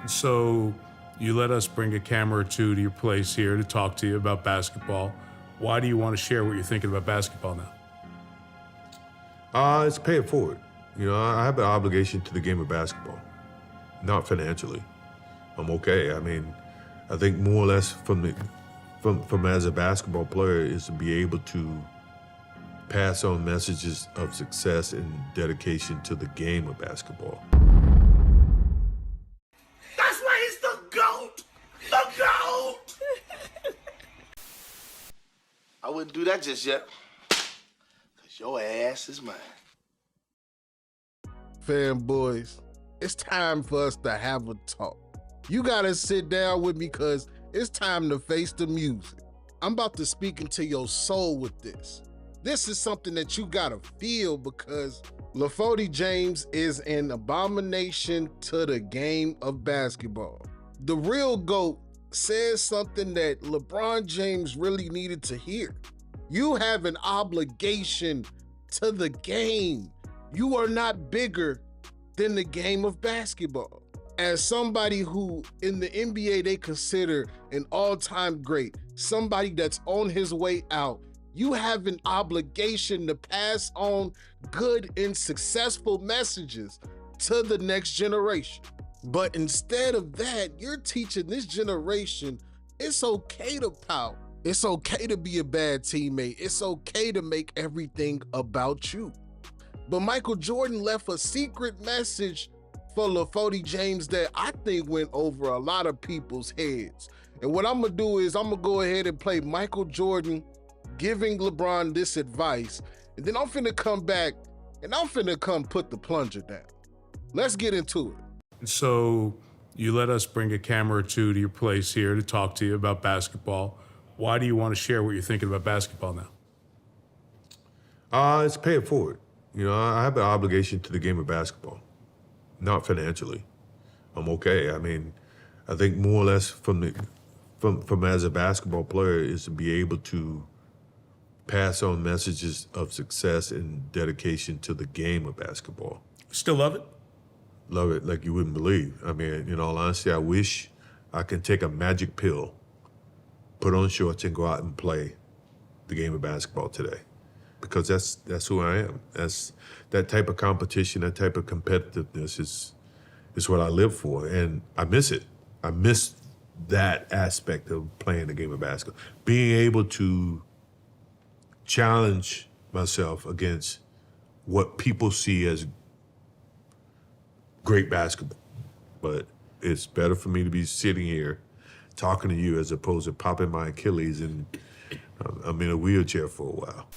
So you let us bring a camera or two to your place here to talk to you about basketball. Why do you want to share what you're thinking about basketball now? It's pay it forward. I have an obligation to the game of basketball, not financially. I'm okay. I mean, I think more or less from as a basketball player is to be able to pass on messages of success and dedication to the game of basketball. That's why he's the GOAT! The GOAT! I wouldn't do that just yet, because your ass is mine. Fanboys, it's time for us to have a talk. You gotta sit down with me because it's time to face the music. I'm about to speak into your soul with this. This is something that you gotta feel because LeBron James is an abomination to the game of basketball. The real GOAT says something that LeBron James really needed to hear. You have an obligation to the game. You are not bigger than the game of basketball. As somebody who in the NBA they consider an all-time great, somebody that's on his way out, you have an obligation to pass on good and successful messages to the next generation. But instead of that, you're teaching this generation it's okay to pout. It's okay to be a bad teammate. It's okay to make everything about you. But Michael Jordan left a secret message for LeBron James that I think went over a lot of people's heads. And what I'm gonna do is I'm gonna go ahead and play Michael Jordan giving LeBron this advice, and then I'm finna come back and I'm finna come put the plunger down. Let's get into it. So you let us bring a camera or two to your place here to talk to you about basketball. Why do you want to share what you're thinking about basketball now? It's pay it forward. I have an obligation to the game of basketball, not financially. I'm okay. I mean, I think more or less from as a basketball player is to be able to pass on messages of success and dedication to the game of basketball. Still love it? Love it like you wouldn't believe. I mean, in all honesty, I wish I could take a magic pill, put on shorts and go out and play the game of basketball today. Because that's who I am. That's that type of competition, that type of competitiveness is what I live for, and I miss it. I miss that aspect of playing the game of basketball. Being able to challenge myself against what people see as great basketball. But it's better for me to be sitting here talking to you as opposed to popping my Achilles and I'm in a wheelchair for a while.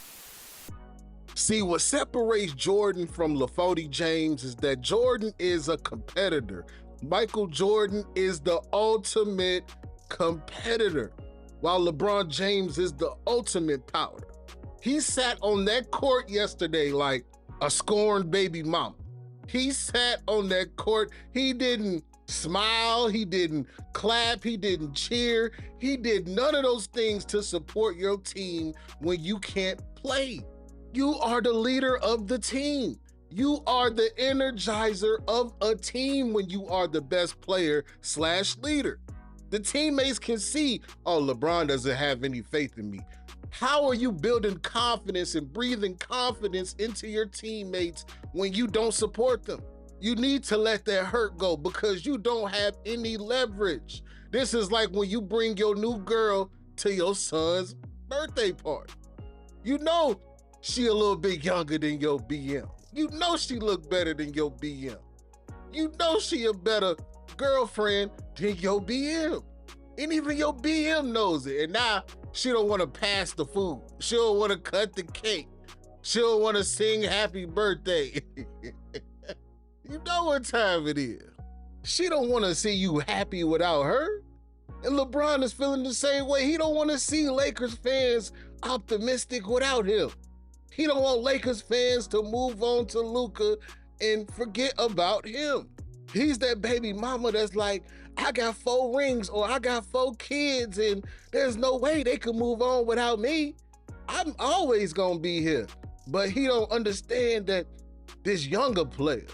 See, what separates Jordan from LeBron James is that Jordan is a competitor. Michael Jordan is the ultimate competitor, while LeBron James is the ultimate pouter. He sat on that court yesterday like a scorned baby mama. He sat on that court. He didn't smile. He didn't clap. He didn't cheer. He did none of those things to support your team when you can't play. You are the leader of the team. You are the energizer of a team when you are the best player / leader. The teammates can see, oh, LeBron doesn't have any faith in me. How are you building confidence and breathing confidence into your teammates when you don't support them? You need to let that hurt go because you don't have any leverage. This is like when you bring your new girl to your son's birthday party. You know she a little bit younger than your BM. You know she look better than your BM. You know she a better girlfriend than your BM. And even your BM knows it. And now she don't want to pass the food. She don't want to cut the cake. She don't want to sing happy birthday. You know what time it is. She don't want to see you happy without her. And LeBron is feeling the same way. He don't want to see Lakers fans optimistic without him. He don't want Lakers fans to move on to Luka and forget about him. He's that baby mama that's like, I got 4 rings or I got 4 kids and there's no way they can move on without me. I'm always gonna be here. But he don't understand that this younger player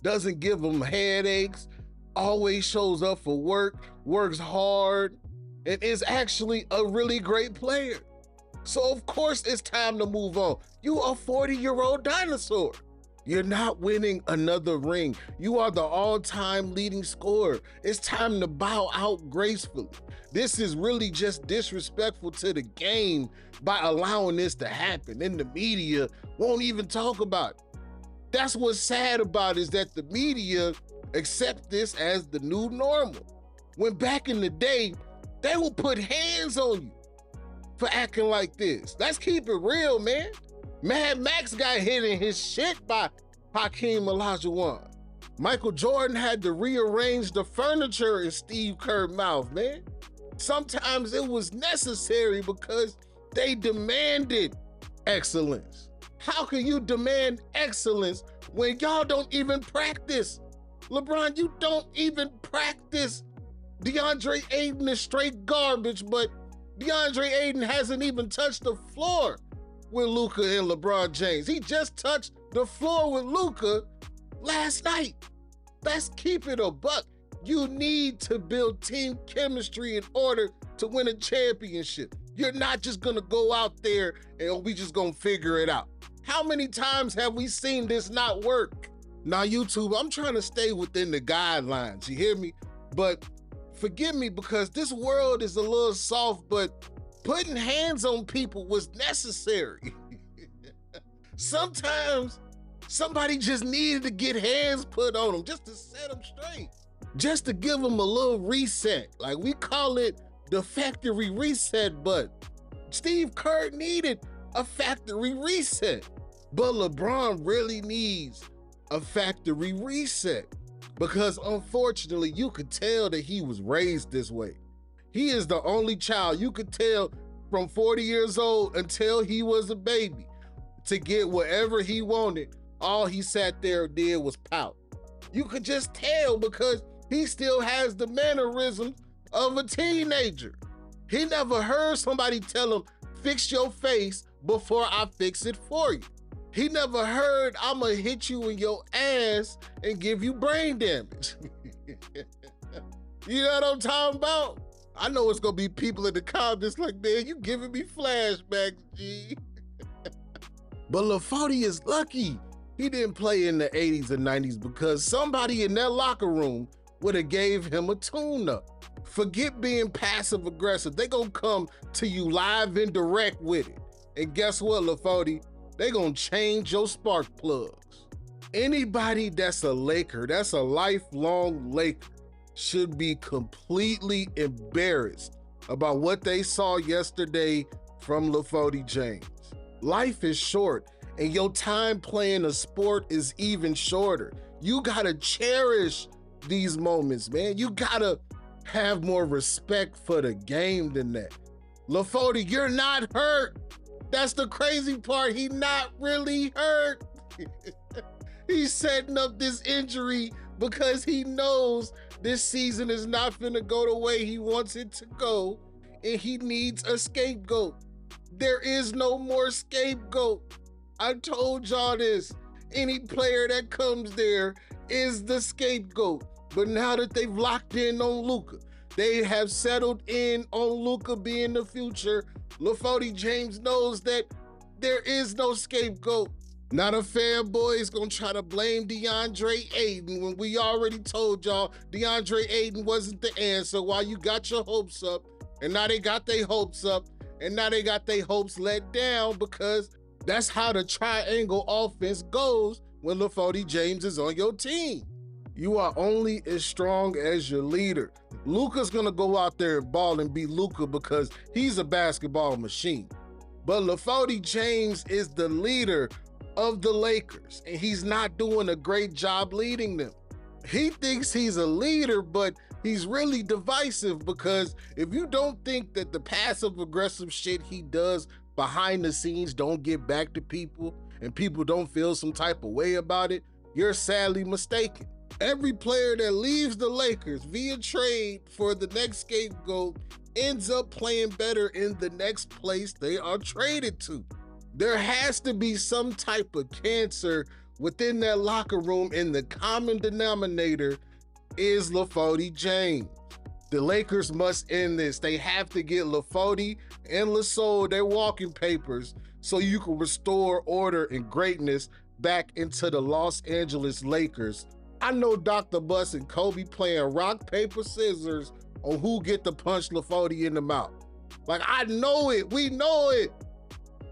doesn't give him headaches, always shows up for work, works hard, and is actually a really great player. So of course it's time to move on. You a 40-year-old dinosaur. You're not winning another ring. You are the all-time leading scorer. It's time to bow out gracefully. This is really just disrespectful to the game by allowing this to happen, and the media won't even talk about it. That's what's sad about it, is that the media accept this as the new normal. When back in the day, they will put hands on you for acting like this. Let's keep it real, man. Mad Max got hit in his shit by Hakeem Olajuwon. Michael Jordan had to rearrange the furniture in Steve Kerr's mouth, man. Sometimes it was necessary because they demanded excellence. How can you demand excellence when y'all don't even practice? LeBron, you don't even practice. DeAndre Ayton is straight garbage, but DeAndre Ayton hasn't even touched the floor with Luka and LeBron James. He just touched the floor with Luka last night. Let's keep it a buck. You need to build team chemistry in order to win a championship. You're not just gonna go out there and we just gonna figure it out. How many times have we seen this not work? Now, YouTube, I'm trying to stay within the guidelines, you hear me? But forgive me because this world is a little soft, but putting hands on people was necessary. Sometimes somebody just needed to get hands put on them just to set them straight, just to give them a little reset. Like we call it the factory reset, but Steve Kerr needed a factory reset. But LeBron really needs a factory reset because unfortunately you could tell that he was raised this way. He is the only child. You could tell from 40 years old until he was a baby to get whatever he wanted. All he sat there and did was pout. You could just tell because he still has the mannerisms of a teenager. He never heard somebody tell him, fix your face before I fix it for you. He never heard, I'ma hit you in your ass and give you brain damage. You know what I'm talking about? I know it's gonna be people in the comments like, man, you giving me flashbacks, G. But LaFody is lucky he didn't play in the 80s and 90s because somebody in that locker room would have gave him a tune-up. Forget being passive aggressive. They gonna come to you live and direct with it. And guess what, LaFody? They gonna change your spark plugs. Anybody that's a Laker, that's a lifelong Laker, should be completely embarrassed about what they saw yesterday from LeBron James. Life is short, and your time playing a sport is even shorter. You gotta cherish these moments, man. You gotta have more respect for the game than that. LeBron, you're not hurt. That's the crazy part. He not really hurt. He's setting up this injury because he knows this season is not gonna go the way he wants it to go, and he needs a scapegoat. There is no more scapegoat. I told y'all this. Any player that comes there is the scapegoat. But now that they've locked in on Luka, they have settled in on Luka being the future, LeBron James knows that there is no scapegoat. Not a fanboy is gonna try to blame DeAndre Ayton when we already told y'all DeAndre Ayton wasn't the answer while you got your hopes up, and now they got their hopes up, and now they got their hopes let down because that's how the triangle offense goes when LeBron James is on your team. You are only as strong as your leader. Luka's gonna go out there and ball and be Luka because he's a basketball machine. But LeBron James is the leader of the Lakers, and he's not doing a great job leading them. He thinks he's a leader, but he's really divisive because if you don't think that the passive aggressive shit he does behind the scenes don't get back to people and people don't feel some type of way about it, you're sadly mistaken. Every player that leaves the Lakers via trade for the next scapegoat ends up playing better in the next place they are traded to. There has to be some type of cancer within that locker room, and the common denominator is LeBron James. The Lakers must end this. They have to get LeBron and LeSol their walking papers so you can restore order and greatness back into the Los Angeles Lakers. I know Dr. Bus and Kobe playing rock, paper, scissors on who get to punch LeBron in the mouth. Like, I know it. We know it.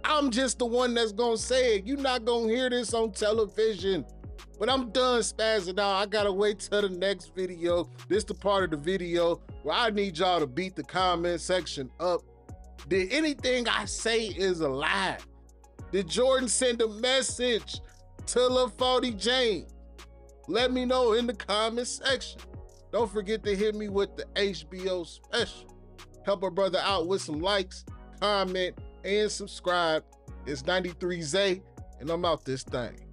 I'm just the one that's gonna say it. You're not gonna hear this on television. But I'm done spazzing out. I gotta wait till the next video. This the part of the video where I need y'all to beat the comment section up. Did anything I say is a lie? Did Jordan send a message to LeBron James? Let me know in the comment section. Don't forget to hit me with the HBO special. Help a brother out with some likes, comment, and subscribe. It's 93 Zay, and I'm out this thing.